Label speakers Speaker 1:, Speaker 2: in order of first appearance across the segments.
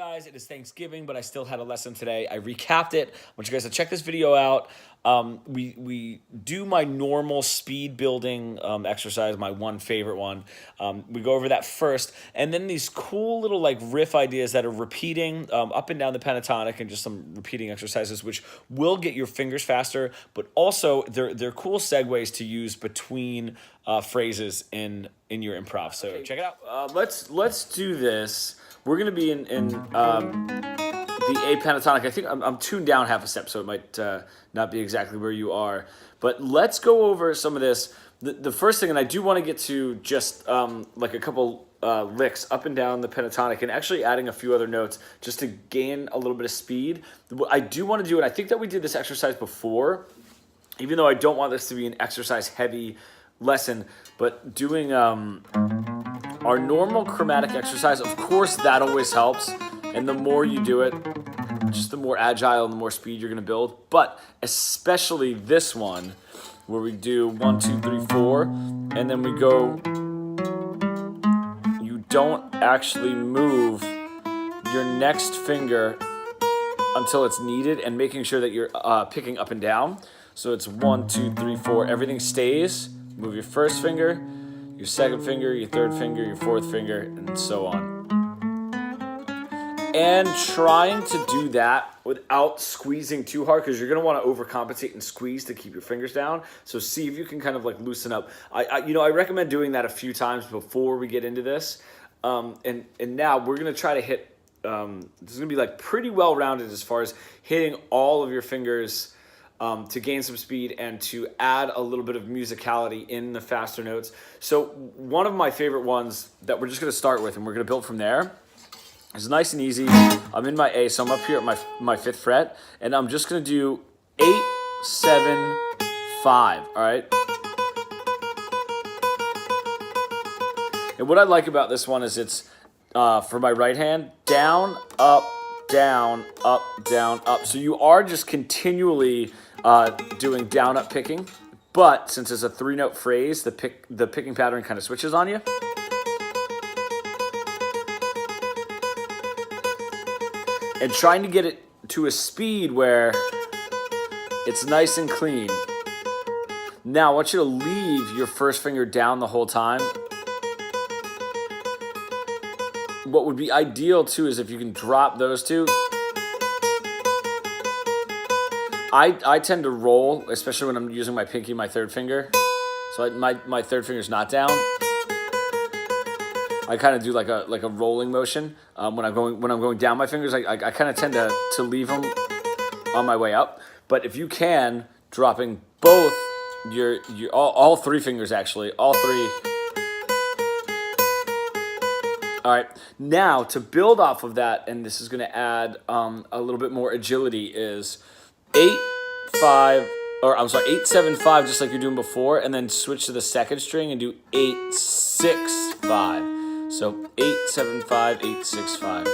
Speaker 1: guys, it is Thanksgiving, but I still had a lesson today. I recapped it. I want you guys to check this video out. We do my normal speed building exercise, my one favorite one. We go over that first, and then these cool little like riff ideas that are repeating up and down the pentatonic, and just some repeating exercises, which will get your fingers faster, but also they're cool segues to use between phrases in your improv. So check it out. Let's do this. We're gonna be in the A pentatonic. I think I'm tuned down half a step, so it might not be exactly where you are. But let's go over some of this. The first thing, and I do want to get to just like a couple licks up and down the pentatonic, and actually adding a few other notes just to gain a little bit of speed. I do want to do it. I think that we did this exercise before, even though I don't want this to be an exercise-heavy lesson, but doing our normal chromatic exercise, of course, that always helps. And the more you do it, just the more agile and the more speed you're going to build. But especially this one, where we do 1, 2, 3, 4, and then we go, you don't actually move your next finger until it's needed, and making sure that you're picking up and down. So it's 1, 2, 3, 4, everything stays. Move your first finger, your second finger, your third finger, your fourth finger, and so on. And trying to do that without squeezing too hard, because you're going to want to overcompensate and squeeze to keep your fingers down. So see if you can kind of like loosen up. I recommend doing that a few times before we get into this. And now we're going to try to hit, this is going to be like pretty well rounded as far as hitting all of your fingers to gain some speed and to add a little bit of musicality in the faster notes. So one of my favorite ones that we're just going to start with, and we're going to build from there, is nice and easy. I'm in my A, so I'm up here at my 5th fret, and I'm just going to do 8, 7, 5, all right? And what I like about this one is it's, for my right hand, down, up, down, up, down, up. So you are just continually doing down, up picking, but since it's a 3-note phrase, the picking pattern kind of switches on you. And trying to get it to a speed where it's nice and clean. Now I want you to leave your first finger down the whole time. What would be ideal too is if you can drop those two. I tend to roll, especially when I'm using my pinky, my third finger. So my third finger's not down. I kind of do like a rolling motion when I'm going down my fingers. I kind of tend to leave them on my way up. But if you can, dropping both your all 3 fingers, actually, all 3. All right, now to build off of that, and this is going to add a little bit more agility, is 8, 7, 5, just like you're doing before, and then switch to the second string and do 8, 6, 5. So 8, 7, 5, 8, 6, 5.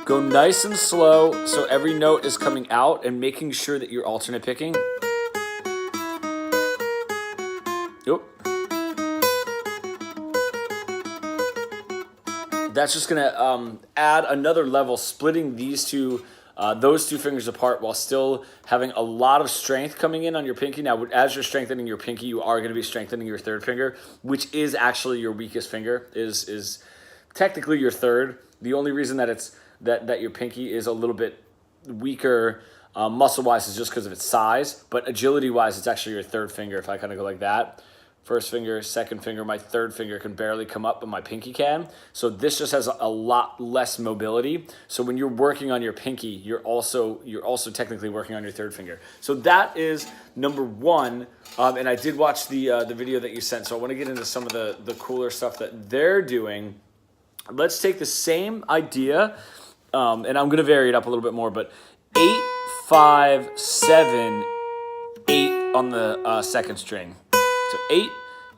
Speaker 1: Go nice and slow, so every note is coming out, and making sure that you're alternate picking. Yep. That's just gonna add another level, splitting these two, those 2 fingers apart, while still having a lot of strength coming in on your pinky. Now, as you're strengthening your pinky, you are going to be strengthening your third finger, which is actually your weakest finger. Is technically your third. The only reason that it's that your pinky is a little bit weaker muscle-wise is just because of its size, but agility-wise, it's actually your third finger. If I kind of go like that. First finger, second finger, my third finger can barely come up, but my pinky can. So this just has a lot less mobility. So when you're working on your pinky, you're also technically working on your third finger. So that is number 1. And I did watch the video that you sent, so I want to get into some of the cooler stuff that they're doing. Let's take the same idea, and I'm going to vary it up a little bit more, but 8, 5, 7, 8 on the second string. So 8,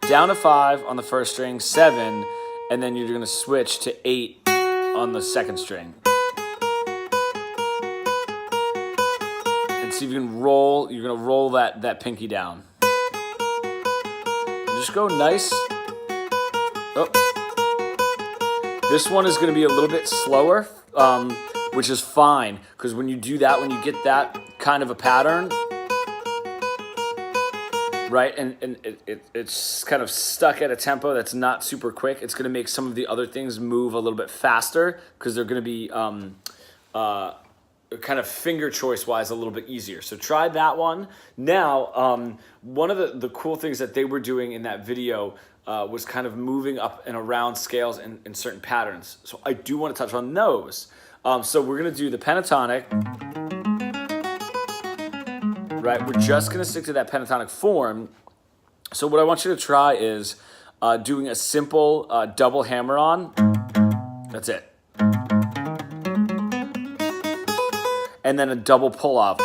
Speaker 1: down to 5 on the first string, 7, and then you're going to switch to 8 on the second string. And see if you can roll, you're going to roll that pinky down. And just go nice. Oh. This one is going to be a little bit slower, which is fine, because when you do that, when you get that kind of a pattern, right, and it's kind of stuck at a tempo that's not super quick, it's going to make some of the other things move a little bit faster, because they're going to be kind of finger choice wise a little bit easier. So try that one. Now, one of the cool things that they were doing in that video was kind of moving up and around scales in certain patterns. So I do want to touch on those. So we're going to do the pentatonic. Right, we're just going to stick to that pentatonic form. So what I want you to try is doing a simple double hammer-on. That's it. And then a double pull-off.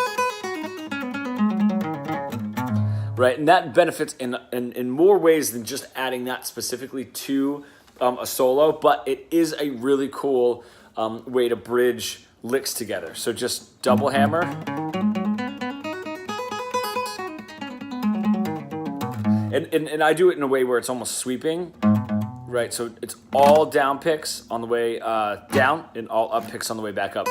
Speaker 1: Right, and that benefits in more ways than just adding that specifically to a solo, but it is a really cool way to bridge licks together. So just double hammer. And I do it in a way where it's almost sweeping, right? So it's all down picks on the way down and all up picks on the way back up.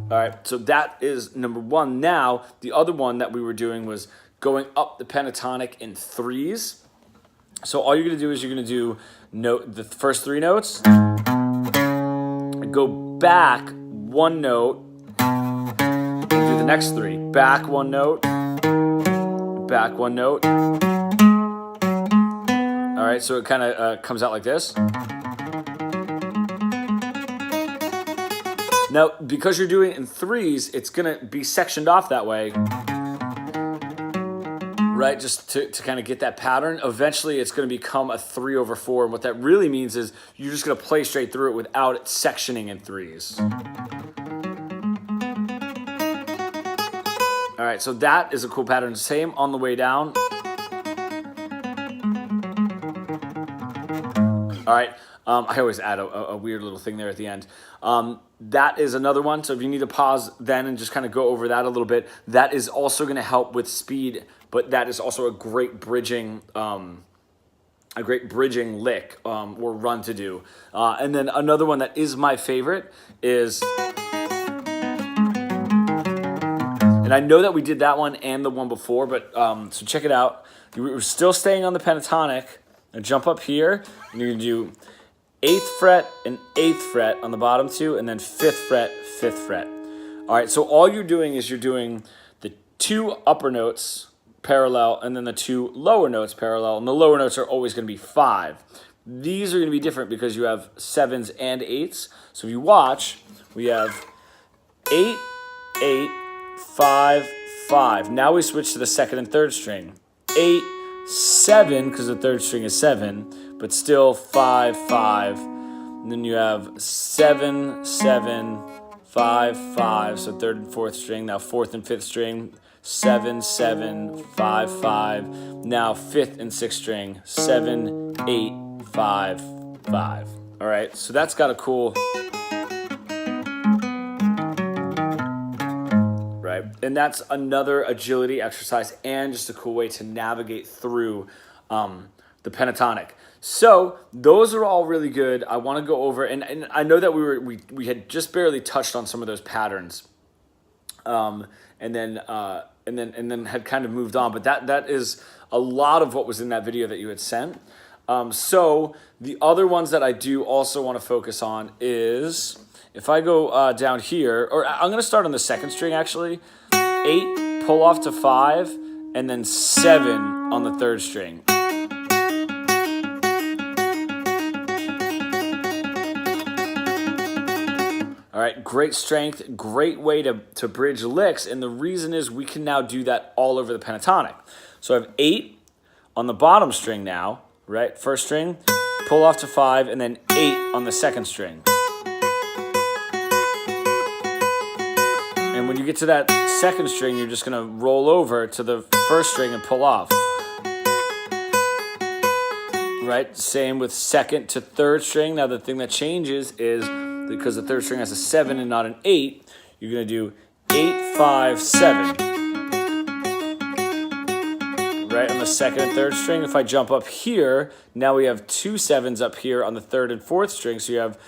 Speaker 1: All right, so that is number one. Now, the other one that we were doing was going up the pentatonic in threes. So all you're going to do is you're going to do the first three notes, and go back one note, and do the next three. Back one note, back one note. All right, so it kind of comes out like this. Now, because you're doing it in threes, it's going to be sectioned off that way, right, just to kind of get that pattern. Eventually, it's going to become a 3/4, and what that really means is you're just going to play straight through it without it sectioning in threes. All right, so that is a cool pattern. Same on the way down. All right, I always add a weird little thing there at the end. That is another one, so if you need to pause then and just kind of go over that a little bit, that is also going to help with speed, but that is also a great bridging lick or run to do. And then another one that is my favorite is, and I know that we did that one and the one before, but so check it out. We're still staying on the pentatonic. And jump up here, and you're going to do 8th fret and 8th fret on the bottom two, and then 5th fret, 5th fret. All right, so all you're doing is you're doing the 2 upper notes parallel and then the 2 lower notes parallel, and the lower notes are always going to be 5. These are going to be different because you have 7s and 8s. So if you watch, we have 8, 8, 5, 5. Now we switch to the 2nd and 3rd string. 8, 7, because the 3rd string is 7, but still 5, 5. And then you have 7, 7, 5, 5. So 3rd and 4th string. Now 4th and 5th string. 7, 7, 5, 5. Now 5th and 6th string. 7, 8, 5, 5. All right, so that's got a cool. And that's another agility exercise and just a cool way to navigate through the pentatonic. So those are all really good. I want to go over, and I know that we had just barely touched on some of those patterns, and then had kind of moved on. But that is a lot of what was in that video that you had sent. So the other ones that I do also want to focus on is, if I go down here, or I'm going to start on the 2nd string actually. 8, pull off to 5, and then 7 on the 3rd string. All right, great strength, great way to bridge licks, and the reason is we can now do that all over the pentatonic. So I have 8 on the bottom string now, right? 1st string, pull off to 5, and then 8 on the 2nd string. And when you get to that 2nd string, you're just going to roll over to the 1st string and pull off. Right? Same with 2nd to 3rd string. Now the thing that changes is, because the 3rd string has a 7 and not an 8, you're going to do 8, 5, 7. right, on the second and third string. If I jump up here, now we have 2 sevens up here on the third and fourth string. So you have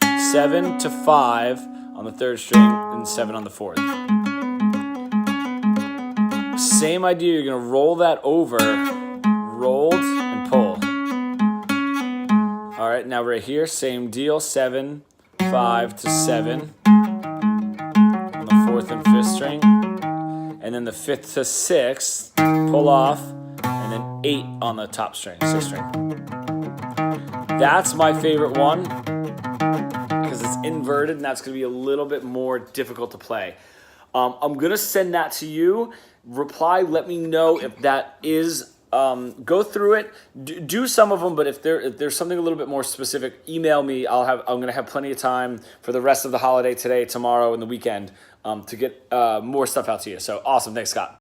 Speaker 1: 7 to 5 on the third string and 7 on the fourth. Same idea, you're gonna roll that over, rolled and pull. All right, now right here, same deal, 7, 5 to 7 on the fourth and fifth string. And then the fifth to sixth, pull off, and then 8 on the top string, sixth string. That's my favorite one because it's inverted, and that's going to be a little bit more difficult to play. I'm going to send that to you. Reply, let me know if that is, go through it, do some of them, but if there's something a little bit more specific, email me. I'm going to have plenty of time for the rest of the holiday today, tomorrow, and the weekend to get more stuff out to you. So awesome. Thanks, Scott.